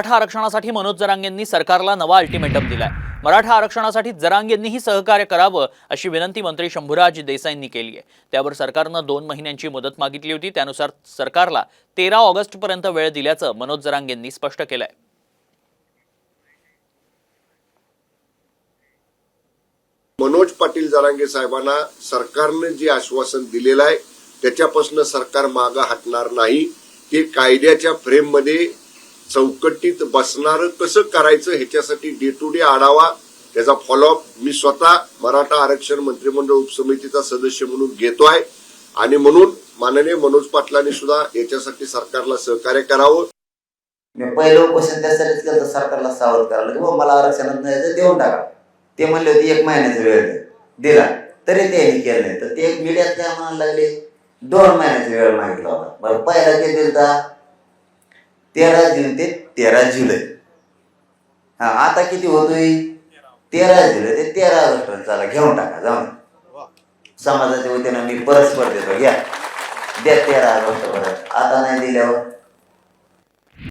मराठा आरक्षणासाठी मनोज जरांगेंनी सरकारला नवा अल्टिमेटम दिलाय। मराठा आरक्षणासाठी जरांगेंनीही सहकार्य करावं अशी विनंती मंत्री शंभूराज देसाईंनी केली आहे। त्यावर सरकारनं 2 महिन्यांची मुदत मागितली होती। त्यानुसार सरकारला 13 ऑगस्टपर्यंत वेळ दिल्याचं मनोज जरांगेंनी स्पष्ट केलंय। मनोज पाटील जरांगे साहेबांना सरकारने जे आश्वासन दिलेलं आहे त्याच्यापासून सरकार मागे हटणार नाही। ते कायद्याच्या फ्रेम मध्ये चौकटीत बसणार कसं करायचं ह्याच्यासाठी डे टू डे आढावा त्याचा फॉलोअप मी स्वतः मराठा आरक्षण मंत्रिमंडळ उपसमितीचा सदस्य म्हणून घेतोय आणि म्हणून माननीय मनोज पाटलांनी सुद्धा याच्यासाठी सरकारला सहकार्य करावं। मी पहिलं उपोषण त्यासाठीच केलं सरकारला सावध करायला की मला आरक्षणात नाही देऊन टाका। ते म्हणले होते 1 महिन्याचा वेळ दिला तरी त्यांनी केलं नाही। तर ते मीडियात काय म्हणायला लागले 2 महिन्याचा वेळ मागितला होता। बरं पहिला ते दिलता 13 जून ते 13 जुलै। आता किती होतोय 13 जुलै ते 13 ऑगस्ट चला घेऊन टाका जाऊन समाजाच्या वतीनं मी परस्पर देतो घ्या द्या 13 ऑगस्ट पर्यंत। आता नाही दिल्यावर